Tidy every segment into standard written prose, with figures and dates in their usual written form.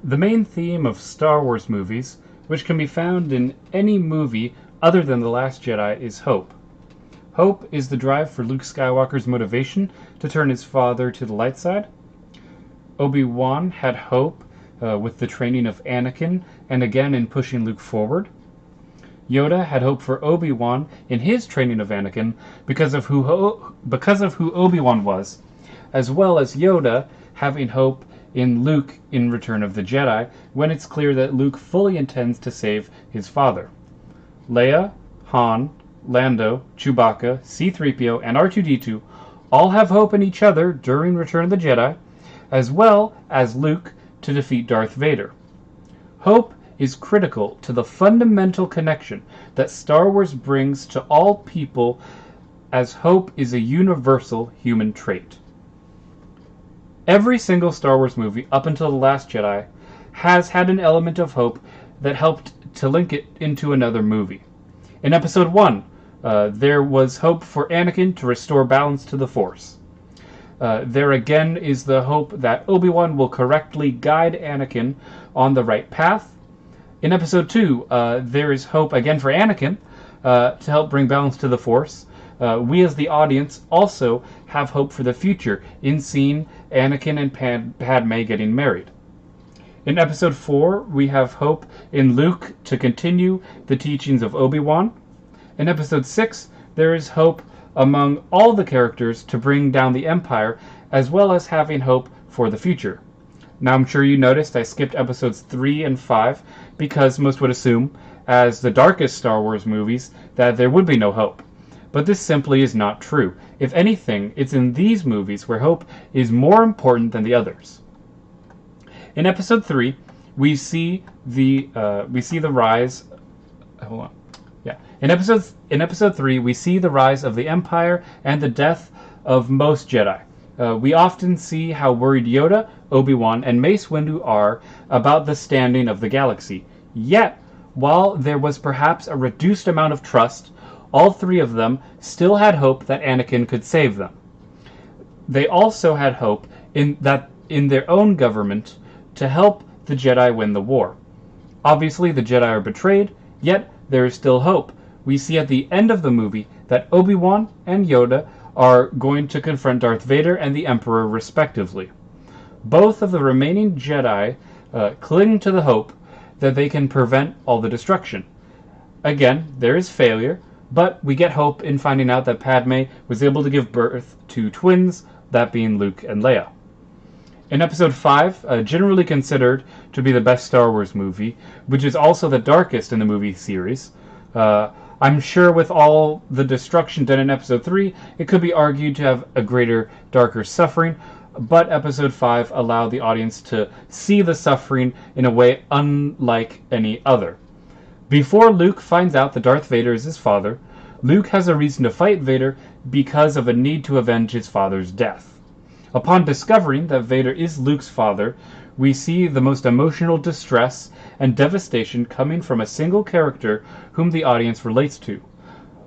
The main theme of Star Wars movies, which can be found in any movie other than The Last Jedi, is hope. Hope is the drive for Luke Skywalker's motivation to turn his father to the light side. Obi-Wan had hope with the training of Anakin and again in pushing Luke forward. Yoda had hope for Obi-Wan in his training of Anakin because of who Obi-Wan was, as well as Yoda having hope in Luke in Return of the Jedi when it's clear that Luke fully intends to save his father. Leia, Han, Lando, Chewbacca, C-3PO, and R2-D2 all have hope in each other during Return of the Jedi, as well as Luke to defeat Darth Vader. Hope is critical to the fundamental connection that Star Wars brings to all people, as hope is a universal human trait. Every single Star Wars movie up until The Last Jedi has had an element of hope that helped to link it into another movie. In Episode 1, there was hope for Anakin to restore balance to the Force. There again is the hope that Obi-Wan will correctly guide Anakin on the right path. In Episode 2, there is hope again for Anakin to help bring balance to the Force. We as the audience also have hope for the future in seeing Anakin and Padme getting married. In Episode 4, we have hope in Luke to continue the teachings of Obi-Wan. In Episode 6, there is hope among all the characters to bring down the Empire, as well as having hope for the future. Now I'm sure you noticed I skipped Episodes 3 and 5 because most would assume, as the darkest Star Wars movies, that there would be no hope. But this simply is not true. If anything, it's in these movies where hope is more important than the others. In Episode 3, we see the rise. Hold on. Yeah. In Episode 3, we see the rise of the Empire and the death of most Jedi. We often see how worried Yoda, Obi-Wan, and Mace Windu are about the standing of the galaxy. Yet, while there was perhaps a reduced amount of trust, all three of them still had hope that Anakin could save them. They also had hope in their own government to help the Jedi win the war. Obviously, the Jedi are betrayed, yet there is still hope. We see at the end of the movie that Obi-Wan and Yoda are going to confront Darth Vader and the Emperor respectively. Both of the remaining Jedi cling to the hope that they can prevent all the destruction. Again, there is failure, but we get hope in finding out that Padme was able to give birth to twins, that being Luke and Leia. In Episode 5, generally considered to be the best Star Wars movie, which is also the darkest in the movie series, I'm sure with all the destruction done in Episode 3, it could be argued to have a greater, darker suffering, but Episode 5 allowed the audience to see the suffering in a way unlike any other. Before Luke finds out that Darth Vader is his father, Luke has a reason to fight Vader because of a need to avenge his father's death. Upon discovering that Vader is Luke's father, we see the most emotional distress and devastation coming from a single character whom the audience relates to.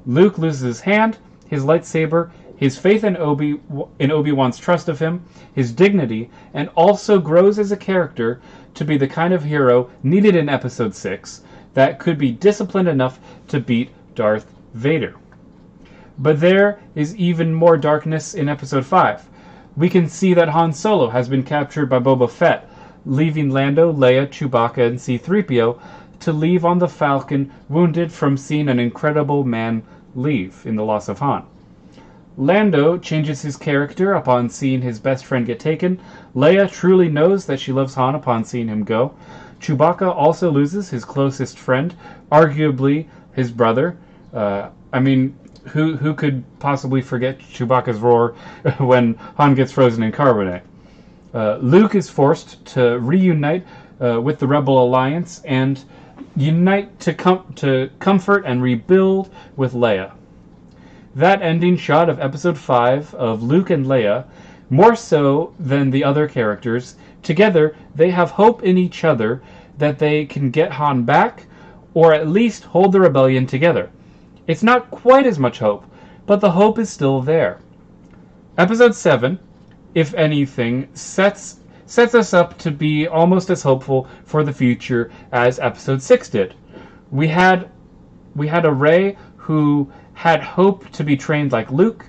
Luke loses his hand, his lightsaber, his faith in Obi-Wan's trust of him, his dignity, and also grows as a character to be the kind of hero needed in Episode 6 that could be disciplined enough to beat Darth Vader. But there is even more darkness in Episode 5. We can see that Han Solo has been captured by Boba Fett, leaving Lando, Leia, Chewbacca, and C-3PO to leave on the Falcon, wounded from seeing an incredible man leave in the loss of Han. Lando changes his character upon seeing his best friend get taken. Leia truly knows that she loves Han upon seeing him go. Chewbacca also loses his closest friend, arguably his brother. Who could possibly forget Chewbacca's roar when Han gets frozen in carbonite? Luke is forced to reunite with the Rebel Alliance and unite to comfort and rebuild with Leia. That ending shot of Episode 5 of Luke and Leia, more so than the other characters, together they have hope in each other that they can get Han back, or at least hold the rebellion together. It's not quite as much hope, but the hope is still there. Episode 7, if anything, sets sets us up to be almost as hopeful for the future as episode 6 did. We had a Rey who had hope to be trained like Luke.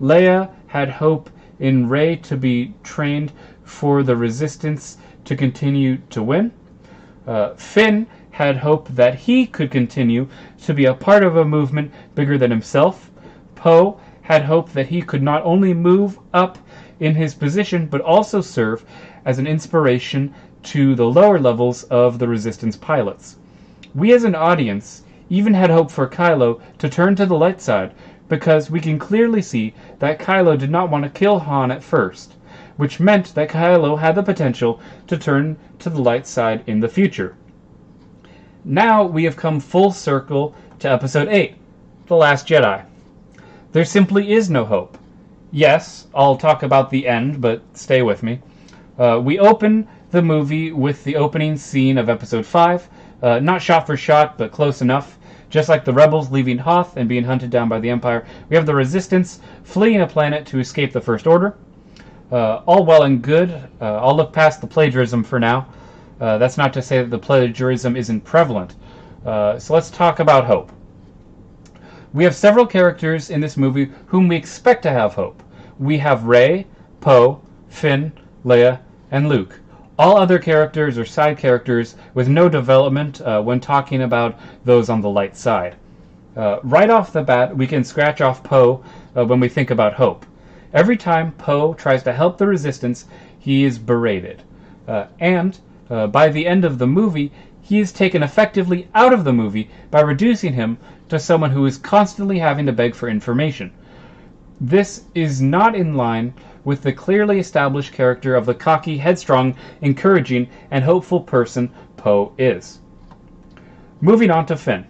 Leia had hope in Rey to be trained for the Resistance to continue to win. Finn had hope that he could continue to be a part of a movement bigger than himself. Poe had hope that he could not only move up in his position, but also serve as an inspiration to the lower levels of the Resistance pilots. We as an audience even had hope for Kylo to turn to the light side, because we can clearly see that Kylo did not want to kill Han at first, which meant that Kylo had the potential to turn to the light side in the future. Now we have come full circle to Episode 8, The Last Jedi. There simply is no hope. Yes, I'll talk about the end, but stay with me. We open the movie with the opening scene of Episode 5, not shot for shot, but close enough. Just like the rebels leaving Hoth and being hunted down by the Empire, we have the Resistance fleeing a planet to escape the First Order. All well and good. I'll look past the plagiarism for now. That's not to say that the plagiarism isn't prevalent. So let's talk about hope. We have several characters in this movie whom we expect to have hope. We have Rey, Poe, Finn, Leia, and Luke. All other characters are side characters with no development when talking about those on the light side. Right off the bat, we can scratch off Poe when we think about hope. Every time Poe tries to help the Resistance, he is berated. And by the end of the movie, he is taken effectively out of the movie by reducing him to someone who is constantly having to beg for information. This is not in line with the clearly established character of the cocky, headstrong, encouraging, and hopeful person Poe is. Moving on to Finn,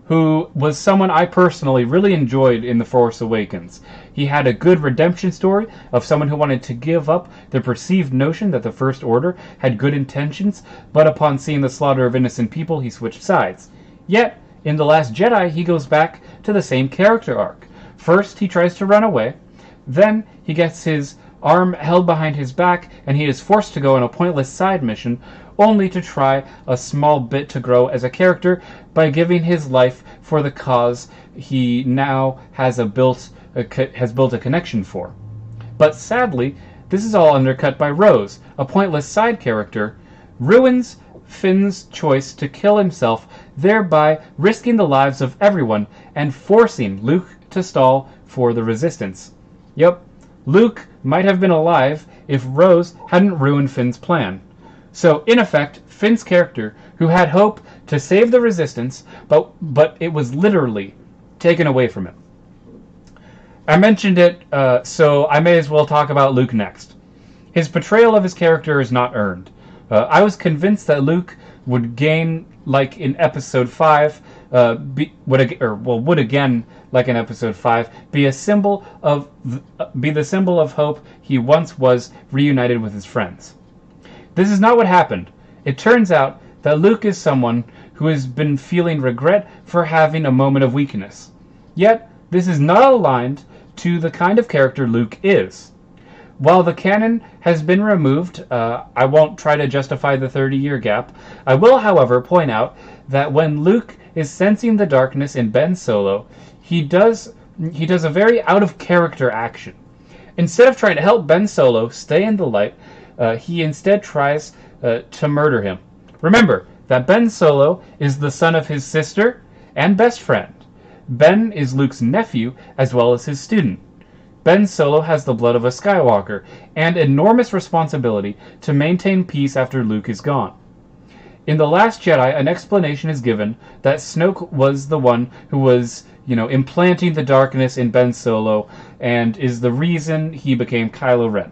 who was someone I personally really enjoyed in The Force Awakens. He had a good redemption story of someone who wanted to give up the perceived notion that the First Order had good intentions, but upon seeing the slaughter of innocent people, he switched sides. Yet, in The Last Jedi, he goes back to the same character arc. First, he tries to run away. Then, he gets his arm held behind his back, and he is forced to go on a pointless side mission, only to try a small bit to grow as a character by giving his life for the cause he now has built a connection for. But sadly, this is all undercut by Rose, a pointless side character, ruins Finn's choice to kill himself, thereby risking the lives of everyone and forcing Luke to stall for the Resistance. Yep, Luke might have been alive if Rose hadn't ruined Finn's plan. So, in effect, Finn's character, who had hope to save the Resistance, but it was literally taken away from him. I mentioned it, so I may as well talk about Luke next. His portrayal of his character is not earned. I was convinced that Luke would gain, like in Episode 5, would again, like in Episode 5, be the symbol of hope he once was, reunited with his friends. This is not what happened. It turns out that Luke is someone who has been feeling regret for having a moment of weakness. Yet, this is not aligned to the kind of character Luke is. While the canon has been removed, I won't try to justify the 30-year gap. I will, however, point out that when Luke is sensing the darkness in Ben Solo, he does a very out-of-character action. Instead of trying to help Ben Solo stay in the light, he instead tries to murder him. Remember that Ben Solo is the son of his sister and best friend. Ben is Luke's nephew as well as his student. Ben Solo has the blood of a Skywalker and enormous responsibility to maintain peace after Luke is gone. In The Last Jedi, an explanation is given that Snoke was the one who was, implanting the darkness in Ben Solo and is the reason he became Kylo Ren.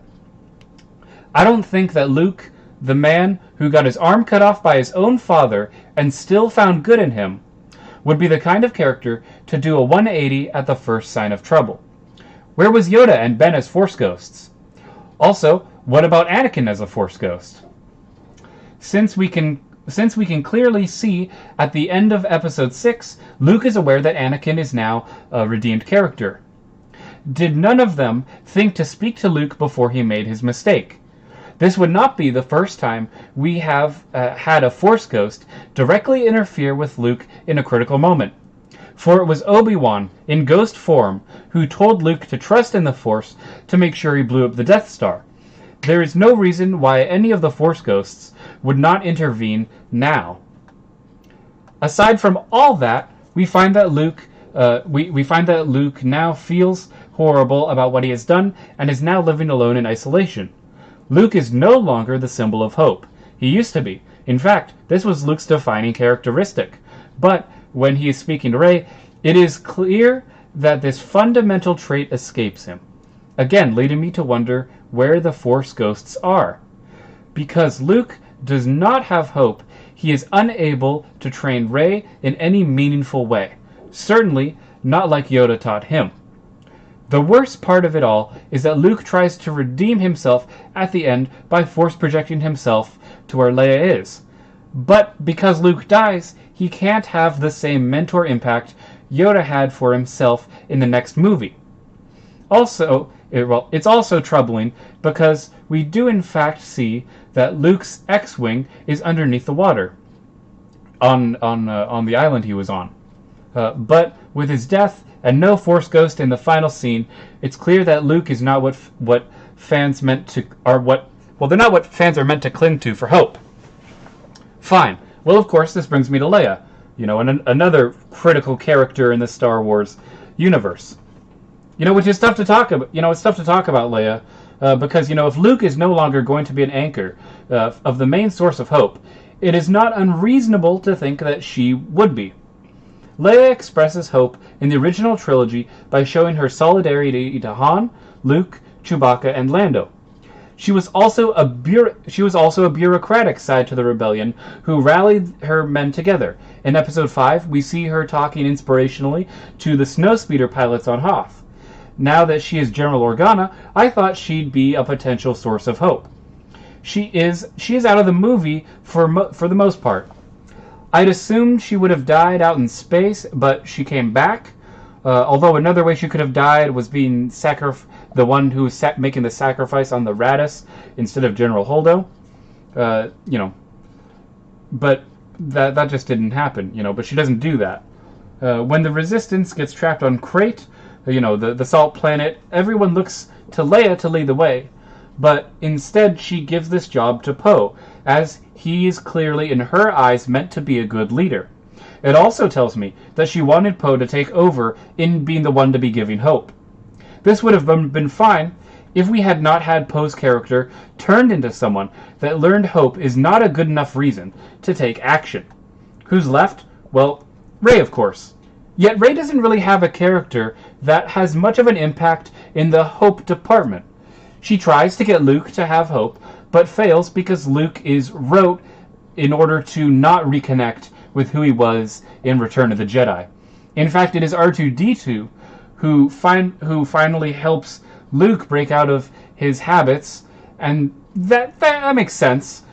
I don't think that Luke, the man who got his arm cut off by his own father and still found good in him, would be the kind of character to do a 180 at the first sign of trouble. Where was Yoda and Ben as Force ghosts? Also, what about Anakin as a Force ghost? Since we can clearly see at the end of Episode 6, Luke is aware that Anakin is now a redeemed character. Did none of them think to speak to Luke before he made his mistake? This would not be the first time we have had a Force ghost directly interfere with Luke in a critical moment. For it was Obi-Wan, in ghost form, who told Luke to trust in the Force to make sure he blew up the Death Star. There is no reason why any of the Force ghosts would not intervene now. Aside from all that, we find that Luke now feels horrible about what he has done and is now living alone in isolation. Luke is no longer the symbol of hope. He used to be. In fact, this was Luke's defining characteristic. But when he is speaking to Rey, it is clear that this fundamental trait escapes him. Again, leading me to wonder where the Force ghosts are. Because Luke does not have hope, he is unable to train Rey in any meaningful way. Certainly not like Yoda taught him. The worst part of it all is that Luke tries to redeem himself at the end by force projecting himself to where Leia is. But because Luke dies, he can't have the same mentor impact Yoda had for himself in the next movie. Also, it's also troubling because we do in fact see that Luke's X-Wing is underneath the water on the island he was on. But with his death and no Force ghost in the final scene, it's clear that Luke is not what fans meant to they're not what fans are meant to cling to for hope. Fine. Well, of course, this brings me to Leia, another critical character in the Star Wars universe. Which is tough to talk about. It's tough to talk about Leia because if Luke is no longer going to be an anchor of the main source of hope, it is not unreasonable to think that she would be. Leia expresses hope in the original trilogy by showing her solidarity to Han, Luke, Chewbacca, and Lando. She was also a bureaucratic side to the rebellion who rallied her men together. In Episode 5, we see her talking inspirationally to the snowspeeder pilots on Hoth. Now that she is General Organa, I thought she'd be a potential source of hope. She is out of the movie for the most part. I'd assumed she would have died out in space, but she came back. Although another way she could have died was being the one who was making the sacrifice on the Raddus instead of General Holdo. But that just didn't happen, but she doesn't do that. When the Resistance gets trapped on Crate, the salt planet, everyone looks to Leia to lead the way. But instead she gives this job to Poe, as he is clearly in her eyes meant to be a good leader. It also tells me that she wanted Poe to take over in being the one to be giving hope. This would have been fine if we had not had Poe's character turned into someone that learned hope is not a good enough reason to take action. Who's left? Well, Rey, of course. Yet Rey doesn't really have a character that has much of an impact in the hope department. She tries to get Luke to have hope, but fails because Luke is rote in order to not reconnect with who he was in Return of the Jedi. In fact, it is R2-D2 who finally helps Luke break out of his habits, and that makes sense,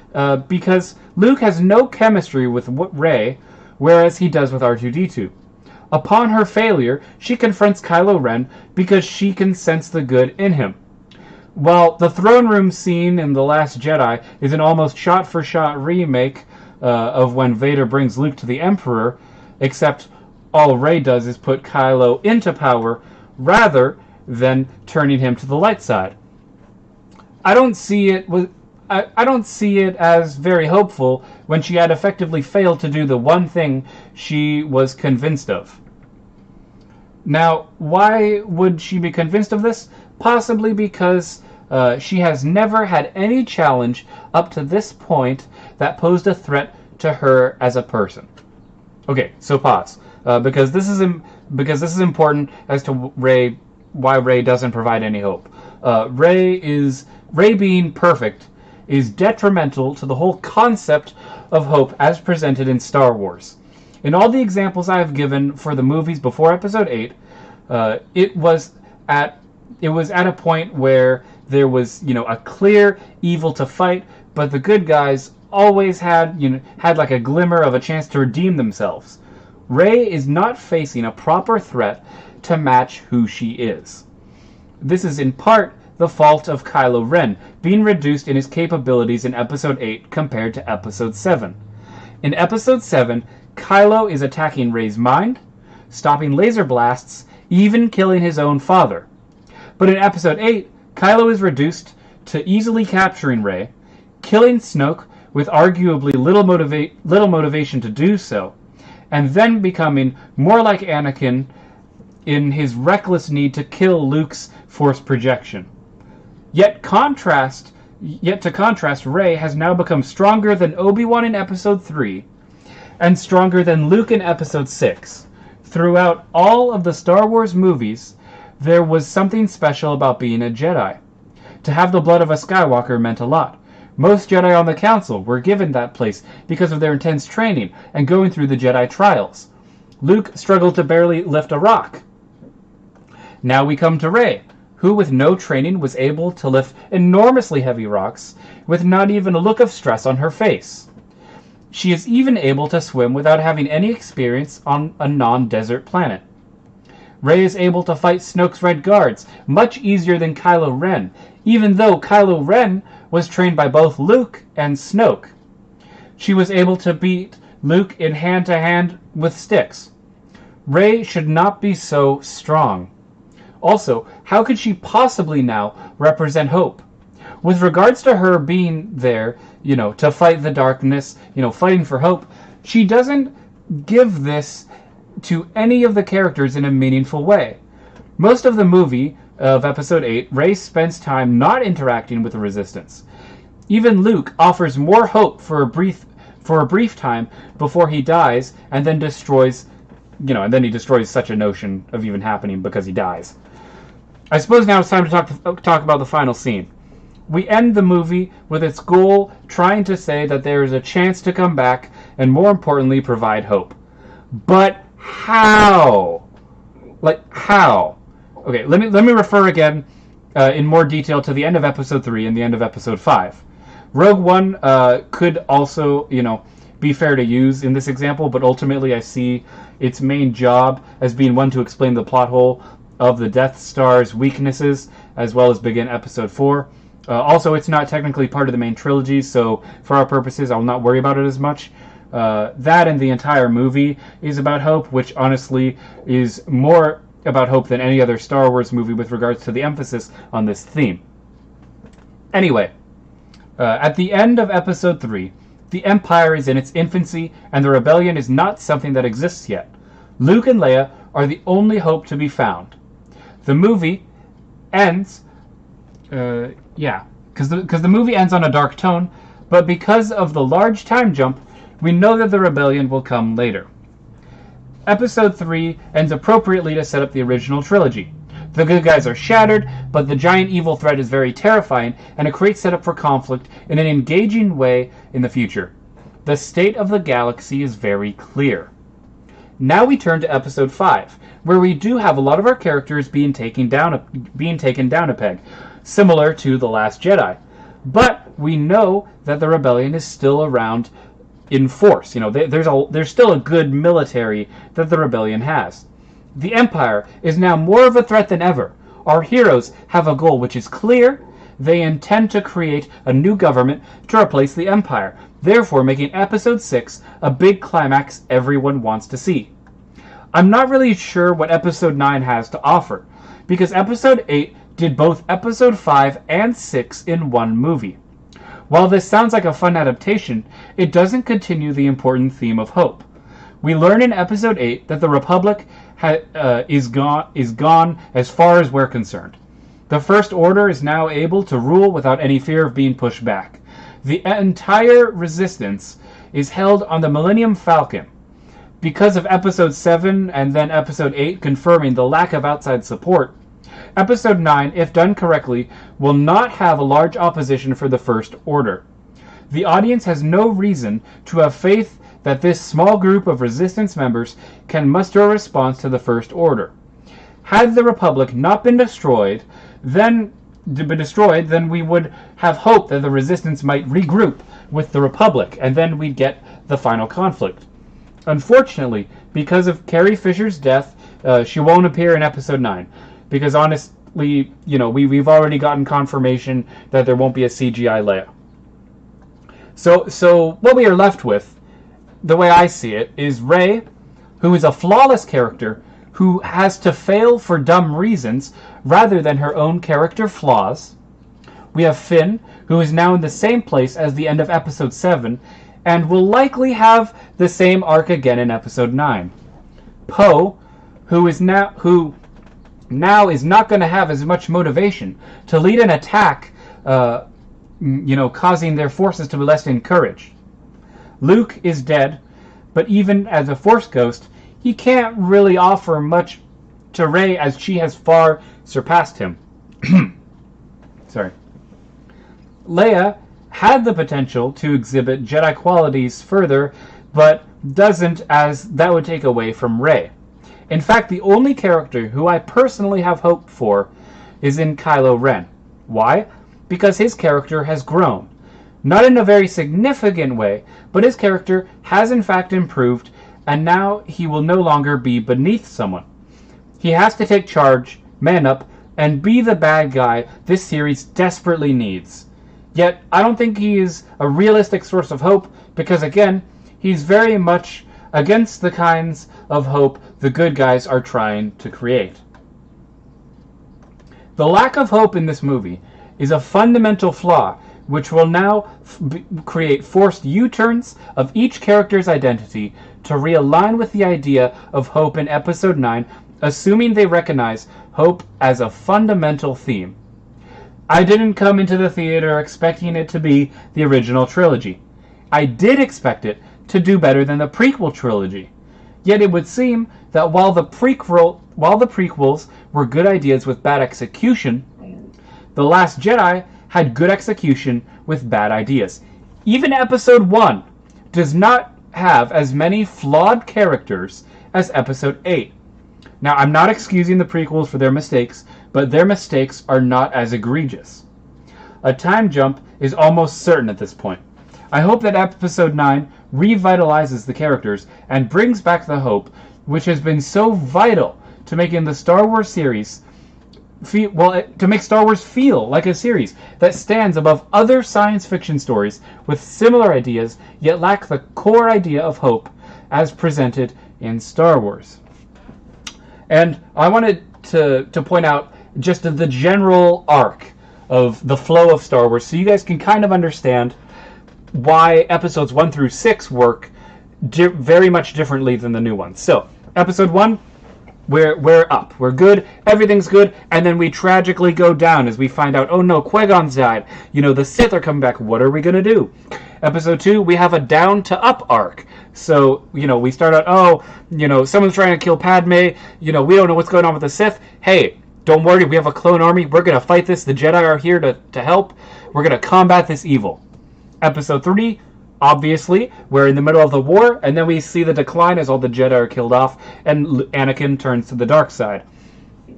because Luke has no chemistry with Rey, whereas he does with R2-D2. Upon her failure, she confronts Kylo Ren because she can sense the good in him. While the throne room scene in The Last Jedi is an almost shot-for-shot remake of when Vader brings Luke to the Emperor, except all Rey does is put Kylo into power rather than turning him to the light side. I don't see it as very hopeful when she had effectively failed to do the one thing she was convinced of. Now, why would she be convinced of this? Possibly because she has never had any challenge up to this point that posed a threat to her as a person. Okay, so pause, because this is important as to why Rey doesn't provide any hope. Rey being perfect is detrimental to the whole concept of hope as presented in Star Wars. In all the examples I have given for the movies before Episode 8, it was at a point where there was, a clear evil to fight, but the good guys always had like a glimmer of a chance to redeem themselves. Rey is not facing a proper threat to match who she is. This is in part the fault of Kylo Ren being reduced in his capabilities in Episode 8 compared to Episode 7. In Episode 7, Kylo is attacking Rey's mind, stopping laser blasts, even killing his own father. But in Episode 8, Kylo is reduced to easily capturing Rey, killing Snoke with arguably little motivation to do so, and then becoming more like Anakin in his reckless need to kill Luke's force projection. Yet to contrast, Rey has now become stronger than Obi-Wan in Episode 3, and stronger than Luke in Episode 6. Throughout all of the Star Wars movies, there was something special about being a Jedi. To have the blood of a Skywalker meant a lot. Most Jedi on the Council were given that place because of their intense training and going through the Jedi trials. Luke struggled to barely lift a rock. Now we come to Rey, who with no training was able to lift enormously heavy rocks with not even a look of stress on her face. She is even able to swim without having any experience on a non-desert planet. Rey is able to fight Snoke's Red Guards much easier than Kylo Ren, even though Kylo Ren was trained by both Luke and Snoke. She was able to beat Luke in hand-to-hand with sticks. Rey should not be so strong. Also, how could she possibly now represent hope? With regards to her being there, to fight the darkness, fighting for hope, she doesn't give this to any of the characters in a meaningful way. Most of the movie of Episode 8, Rey spends time not interacting with the Resistance. Even Luke offers more hope for a brief time before he dies, and then destroys such a notion of even happening because he dies. I suppose now it's time to talk about the final scene. We end the movie with its goal trying to say that there is a chance to come back and, more importantly, provide hope. But how? How? Okay, let me refer again in more detail to the end of Episode 3 and the end of Episode 5. Rogue One could also, be fair to use in this example, but ultimately I see its main job as being one to explain the plot hole of the Death Star's weaknesses, as well as begin Episode 4. Also, it's not technically part of the main trilogy, so for our purposes, I'll not worry about it as much. That and the entire movie is about hope, which honestly is more about hope than any other Star Wars movie with regards to the emphasis on this theme. Anyway, at the end of Episode 3, the Empire is in its infancy, and the rebellion is not something that exists yet. Luke and Leia are the only hope to be found. The movie ends, because the movie ends on a dark tone, but because of the large time jump, we know that the rebellion will come later. Episode 3 ends appropriately to set up the original trilogy. The good guys are shattered, but the giant evil threat is very terrifying, and it creates setup for conflict in an engaging way in the future. The state of the galaxy is very clear. Now we turn to Episode 5, where we do have a lot of our characters being taken down a peg, similar to The Last Jedi. But we know that the rebellion is still around in force. There's still a good military that the rebellion has. The Empire is now more of a threat than ever. Our heroes have a goal which is clear. They intend to create a new government to replace the Empire, therefore making Episode 6 a big climax everyone wants to see. I'm not really sure what Episode 9 has to offer, because Episode 8 did both Episode 5 and 6 in one movie. While this sounds like a fun adaptation, it doesn't continue the important theme of hope. We learn in Episode 8 that the Republic is gone as far as we're concerned. The First Order is now able to rule without any fear of being pushed back. The entire Resistance is held on the Millennium Falcon. Because of Episode 7 and then Episode 8 confirming the lack of outside support, Episode 9, if done correctly, will not have a large opposition for the First Order. The audience has no reason to have faith that this small group of Resistance members can muster a response to the First Order. Had the Republic not been destroyed, then we would have hope that the Resistance might regroup with the Republic, and then we'd get the final conflict. Unfortunately, because of Carrie Fisher's death, she won't appear in Episode 9. Because we've already gotten confirmation that there won't be a CGI Leia. So what we are left with, the way I see it, is Rey, who is a flawless character who has to fail for dumb reasons rather than her own character flaws. We have Finn, who is now in the same place as the end of Episode 7, and will likely have the same arc again in Episode 9. Poe, who now is not going to have as much motivation to lead an attack, causing their forces to be less encouraged. Luke is dead, but even as a Force ghost, he can't really offer much to Rey as she has far surpassed him. Sorry. Leia had the potential to exhibit Jedi qualities further, but doesn't, as that would take away from Rey. In fact, the only character who I personally have hope for is in Kylo Ren. Why? Because his character has grown. Not in a very significant way, but his character has in fact improved, and now he will no longer be beneath someone. He has to take charge, man up, and be the bad guy this series desperately needs. Yet, I don't think he is a realistic source of hope, because again, he's very much against the kinds of hope the good guys are trying to create. The lack of hope in this movie is a fundamental flaw, which will now create forced U-turns of each character's identity to realign with the idea of hope in Episode 9, assuming they recognize hope as a fundamental theme. I didn't come into the theater expecting it to be the original trilogy. I did expect it to do better than the prequel trilogy. Yet it would seem that while the prequels were good ideas with bad execution, The Last Jedi had good execution with bad ideas. Even Episode 1 does not have as many flawed characters as Episode 8. Now, I'm not excusing the prequels for their mistakes, but their mistakes are not as egregious. A time jump is almost certain at this point. I hope that Episode 9 revitalizes the characters and brings back the hope which has been so vital to making the Star Wars series to make Star Wars feel like a series that stands above other science fiction stories with similar ideas yet lack the core idea of hope as presented in Star Wars. And I wanted to point out just the general arc of the flow of Star Wars so you guys can kind of understand why episodes 1 through 6 work very much differently than the new ones. So, episode 1, we're up. We're good. Everything's good. And then we tragically go down as we find out, oh no, Qui-Gon's died. The Sith are coming back. What are we going to do? Episode 2, we have a down to up arc. So, we start out, someone's trying to kill Padme. We don't know what's going on with the Sith. Hey, don't worry. We have a clone army. We're going to fight this. The Jedi are here to help. We're going to combat this evil. Episode 3, obviously, we're in the middle of the war, and then we see the decline as all the Jedi are killed off, and Anakin turns to the dark side.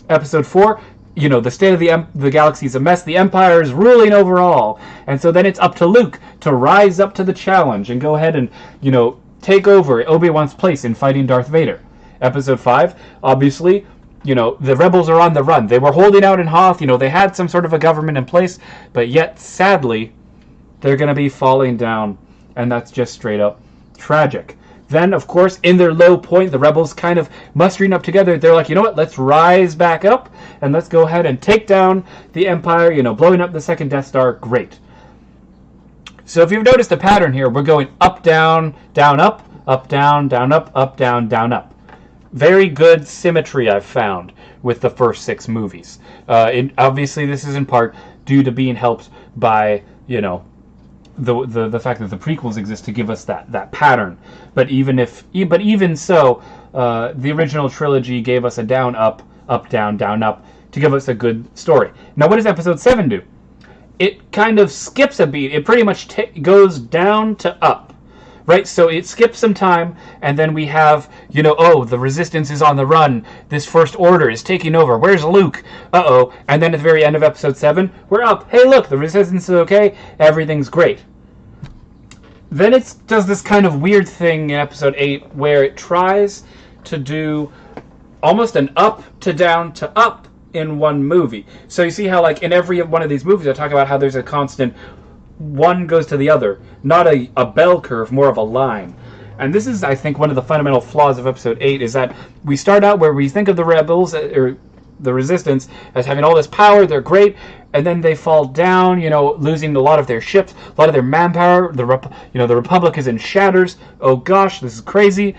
Episode 4, the state of the galaxy is a mess. The Empire is ruling over all. And so then it's up to Luke to rise up to the challenge and go ahead and, take over Obi-Wan's place in fighting Darth Vader. Episode 5, obviously, the rebels are on the run. They were holding out in Hoth. They had some sort of a government in place, but yet, sadly, they're going to be falling down, and that's just straight up tragic. Then, of course, in their low point, the rebels kind of mustering up together. They're like, you know what, let's rise back up, and let's go ahead and take down the Empire, blowing up the second Death Star. Great. So if you've noticed a pattern here, we're going up, down, up, down, up, down, up. Very good symmetry, I've found, with the first 6 movies. Obviously, this is in part due to being helped by, the fact that the prequels exist to give us that pattern. But even so, the original trilogy gave us a down, up, down, up to give us a good story. Now, what does Episode 7 do? It kind of skips a beat. It pretty much goes down to up, right? So it skips some time, and then we have, the Resistance is on the run. This First Order is taking over. Where's Luke? Uh-oh. And then at the very end of Episode 7, we're up. Hey, look, the Resistance is okay. Everything's great. Then it does this kind of weird thing in Episode 8 where it tries to do almost an up to down to up in one movie. So you see how, like, in every one of these movies, I talk about how there's a constant one goes to the other, not a bell curve, more of a line. And this is, I think, one of the fundamental flaws of Episode 8, is that we start out where we think of the rebels, or the Resistance, as having all this power, they're great, and then they fall down, losing a lot of their ships, a lot of their manpower, the Republic is in shatters, oh gosh, this is crazy.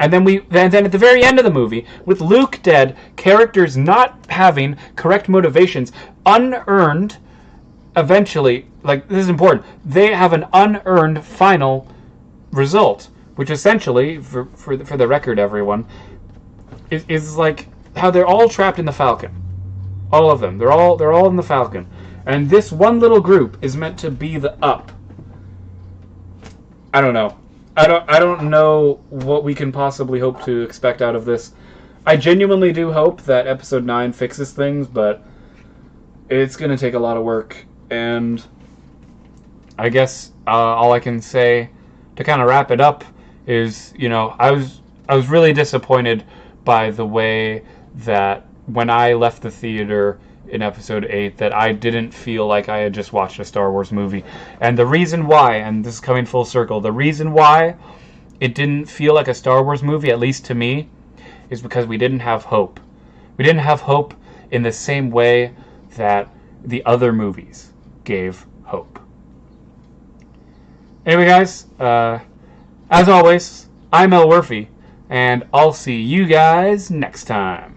And then at the very end of the movie, with Luke dead, characters not having correct motivations, unearned, eventually, like, this is important, they have an unearned final result, which essentially, for the record, everyone, is like how they're all trapped in the Falcon. All of them. They're all in the Falcon. And this one little group is meant to be the up. I don't know. I don't know what we can possibly hope to expect out of this. I genuinely do hope that Episode 9 fixes things, but it's going to take a lot of work. And I guess all I can say to kind of wrap it up is, I was really disappointed by the way that when I left the theater in Episode 8, that I didn't feel like I had just watched a Star Wars movie. And the reason why, and this is coming full circle, the reason why it didn't feel like a Star Wars movie, at least to me, is because we didn't have hope. We didn't have hope in the same way that the other movies gave hope. Anyway, guys, as always, I'm Elwirfy, and I'll see you guys next time.